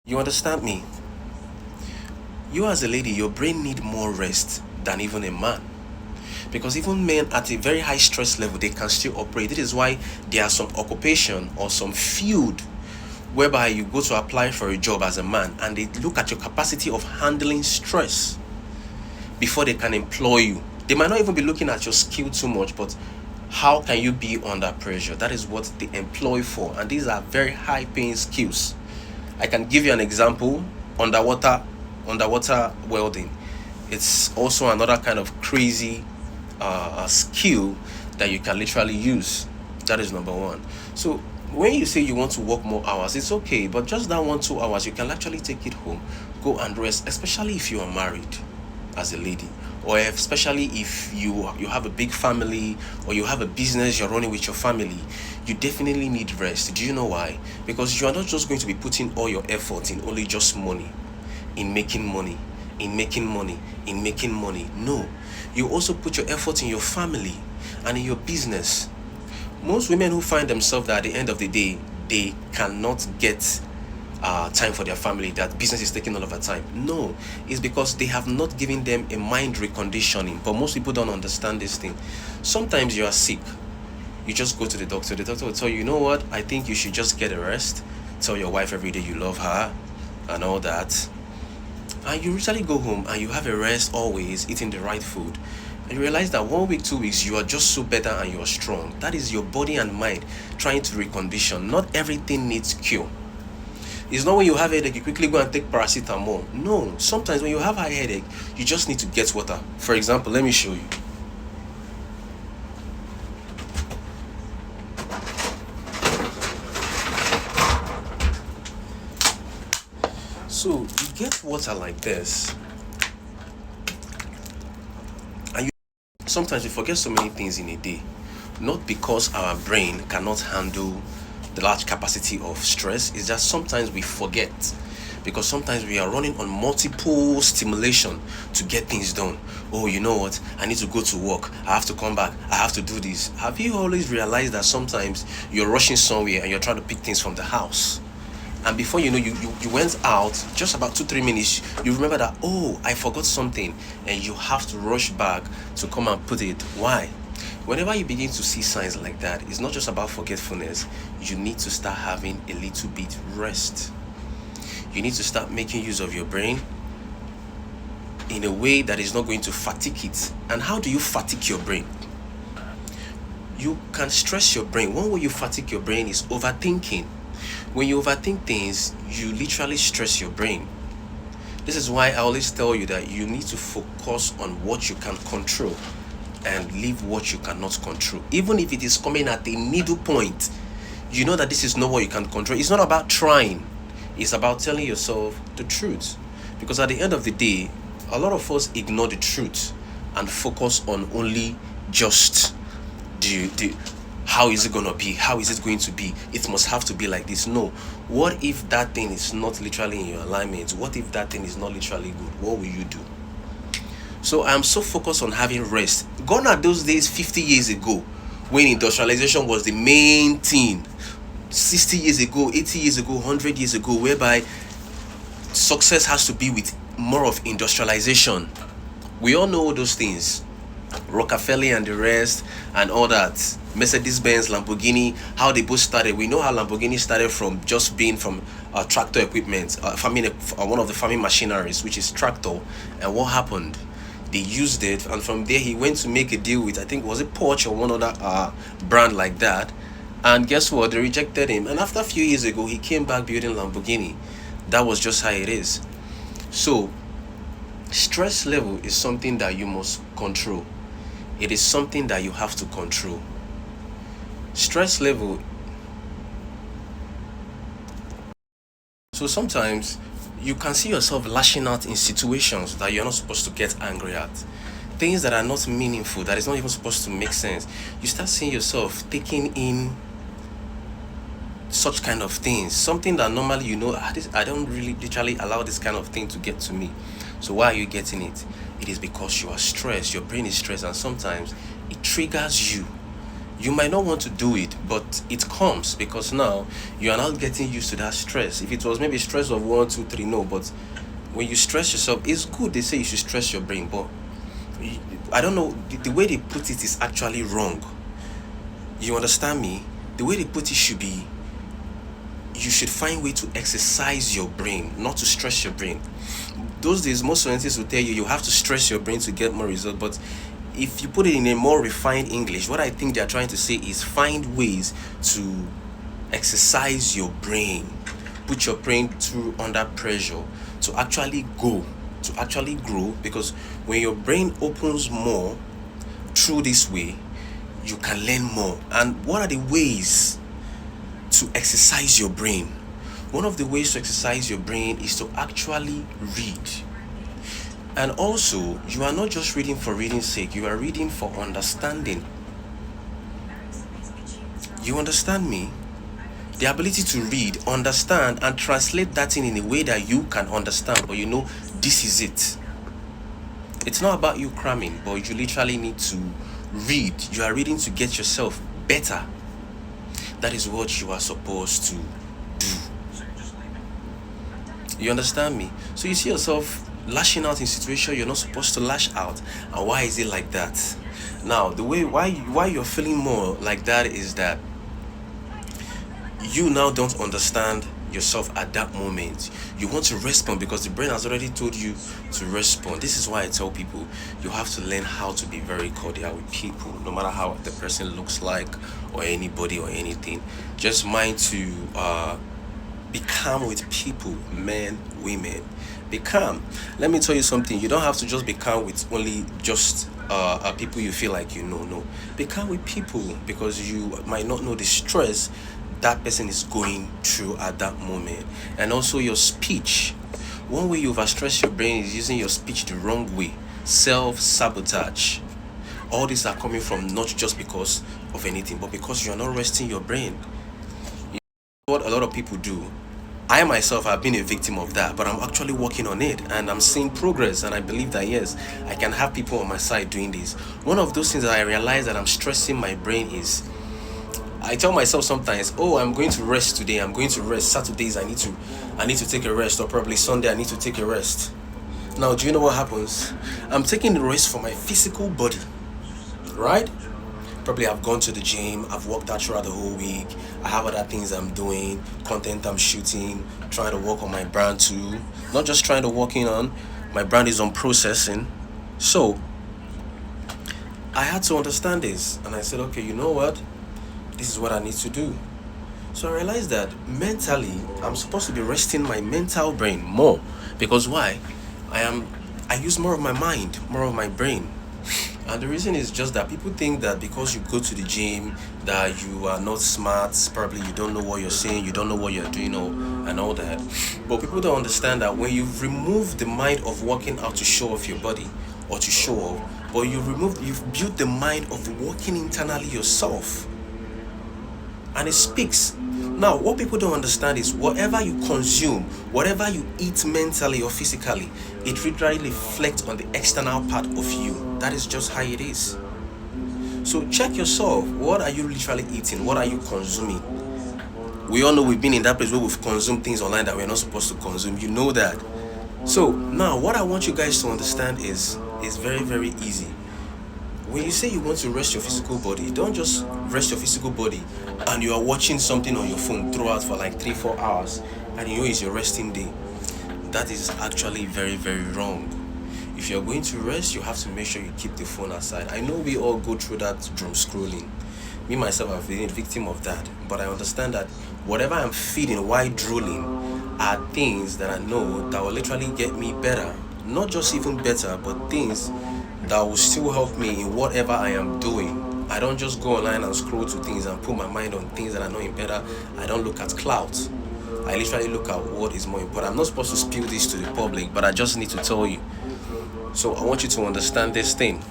You understand me? You as a lady, your brain need more rest than even a man. Because even men at a very high stress level, they can still operate. This is why there are some occupation or some field whereby you go to apply for a job as a man and they look at your capacity of handling stress before they can employ you. They might not even be looking at your skill too much, but how can you be under pressure? That is what they employ for. And these are very high paying skills. I can give you an example. Underwater welding. It's also another kind of crazy skill that you can literally use. That is number one. So when you say you want to work more hours, it's okay, but just that 1 2 hours you can actually take it home, go and rest, especially if you are married as a lady, or especially if you have a big family or you have a business you're running with your family. You definitely need rest. Do you know why? Because you are not just going to be putting all your effort in only just money, in making money, in making money, in making money. No, you also put your effort in your family and in your business. Most women who find themselves that at the end of the day they cannot get time for their family, that business is taking all of their time. No, it's because they have not given them a mind reconditioning. But most people don't understand this thing. Sometimes you are sick, you just go to the doctor. The doctor will tell you, you know what, I think you should just get a rest. Tell your wife every day you love her and all that. And you usually go home and you have a rest, always eating the right food. And you realize that 1 week, 2 weeks, you are just so better and you are strong. That is your body and mind trying to recondition. Not everything needs cure. It's not when you have a headache, you quickly go and take paracetamol. No, sometimes when you have a headache, you just need to get water. For example, let me show you. So you get water like this, and sometimes we forget so many things in a day. Not because our brain cannot handle the large capacity of stress, it's just sometimes we forget, because sometimes we are running on multiple stimulation to get things done. Oh, you know what, I need to go to work, I have to come back, I have to do this. Have you always realized that sometimes you're rushing somewhere and you're trying to pick things from the house, and before you know, you went out just about 2 3 minutes, you remember that, oh, I forgot something, and you have to rush back to come and put it. Why? Whenever you begin to see signs like that, it's not just about forgetfulness. You need to start having a little bit rest. You need to start making use of your brain in a way that is not going to fatigue it. And how do you fatigue your brain? You can stress your brain. One way you fatigue your brain is overthinking. When you overthink things, you literally stress your brain. This is why I always tell you that you need to focus on what you can control and leave what you cannot control. Even if it is coming at a needle point, you know that this is not what you can control. It's not about trying. It's about telling yourself the truth. Because at the end of the day, a lot of us ignore the truth and focus on only just the how is it going to be? How is it going to be? It must have to be like this. No. What if that thing is not literally in your alignment? What if that thing is not literally good? What will you do? So I'm so focused on having rest. Gone are those days 50 years ago when industrialization was the main thing. 60 years ago, 80 years ago, 100 years ago, whereby success has to be with more of industrialization. We all know those things. Rockefeller and the rest and all that. Mercedes-Benz, Lamborghini, how they both started. We know how Lamborghini started from just being from tractor equipment, one of the farming machineries, which is tractor. And what happened? They used it, and from there he went to make a deal with, I think, was it Porsche or one other brand like that. And guess what? They rejected him. And after a few years ago, he came back building Lamborghini. That was just how it is. So, stress level is something that you must control. It is something that you have to control. Stress level. So sometimes you can see yourself lashing out in situations that you're not supposed to get angry at. Things that are not meaningful, that is not even supposed to make sense. You start seeing yourself taking in such kind of things. Something that normally I don't really literally allow this kind of thing to get to me. So why are you getting it? It is because you are stressed, your brain is stressed, and sometimes it triggers you You might not want to do it, but it comes because now you are not getting used to that stress. If it was maybe stress of one, two, three, no, but when you stress yourself, it's good. They say you should stress your brain, but I don't know, the way they put it is actually wrong. You understand me? The way they put it should be, you should find way to exercise your brain, not to stress your brain. Those days, most scientists will tell you you have to stress your brain to get more results, but if you put it in a more refined English, what I think they're trying to say is find ways to exercise your brain, put your brain through under pressure to actually go, to actually grow. Because when your brain opens more through this way, you can learn more. And what are the ways to exercise your brain? One of the ways to exercise your brain is to actually read. And also, you are not just reading for reading's sake, you are reading for understanding. You understand me? The ability to read, understand, and translate that thing in a way that you can understand, but you know this is it. It's not about you cramming, but you literally need to read. You are reading to get yourself better. That is what you are supposed to do. You understand me? So you see yourself lashing out in situation you're not supposed to lash out. And why is it like that? Now, the way why you're feeling more like that is that you now don't understand yourself at that moment. You want to respond because the brain has already told you to respond. This is why I tell people you have to learn how to be very cordial with people, no matter how the person looks like or anybody or anything. Just mind to be calm with people, men, women. Be calm. Let me tell you something. You don't have to just be calm with only just people you feel like you know. No, be calm with people because you might not know the stress that person is going through at that moment. And also your speech. One way you overstress your brain is using your speech the wrong way. Self-sabotage. All these are coming from not just because of anything, but because you are not resting your brain. What a lot of people do. I myself have been a victim of that, but I'm actually working on it and I'm seeing progress. And I believe that yes, I can have people on my side doing this. One of those things that I realize that I'm stressing my brain is I tell myself sometimes, oh, I'm going to rest today. I'm going to rest. Saturdays I need to take a rest, or probably Sunday I need to take a rest. Now, do you know what happens? I'm taking the rest for my physical body, right? Probably I've gone to the gym, I've worked out throughout the whole week. I have other things I'm doing, content I'm shooting, trying to work on my brand too. Not just trying to work in on, my brand is on processing. So I had to understand this and I said, okay, you know what? This is what I need to do. So I realized that mentally, I'm supposed to be resting my mental brain more. Because why? I use more of my mind, more of my brain. And the reason is just that people think that because you go to the gym, that you are not smart, probably you don't know what you're saying, you don't know what you're doing, and all that. But people don't understand that when you remove the mind of working out to show off your body or to show off, but you've built the mind of working internally yourself. And it speaks. Now, what people don't understand is whatever you consume, whatever you eat mentally or physically, it literally reflects on the external part of you. That is just how it is. So check yourself. What are you literally eating? What are you consuming? We all know we've been in that place where we've consumed things online that we're not supposed to consume. You know that. So now what I want you guys to understand is very, very easy. When you say you want to rest your physical body, don't just rest your physical body and you are watching something on your phone throughout for like 3-4 hours and you know it's your resting day. That is actually very, very wrong. If you're going to rest, you have to make sure you keep the phone aside. I know we all go through that drum scrolling. Me myself, I've been a victim of that. But I understand that whatever I'm feeding while drooling are things that I know that will literally get me better. Not just even better, but things that will still help me in whatever I am doing. I don't just go online and scroll to things and put my mind on things that I know in better. I don't look at clouds. I literally look at what is more important. I'm not supposed to spill this to the public, but I just need to tell you. So I want you to understand this thing.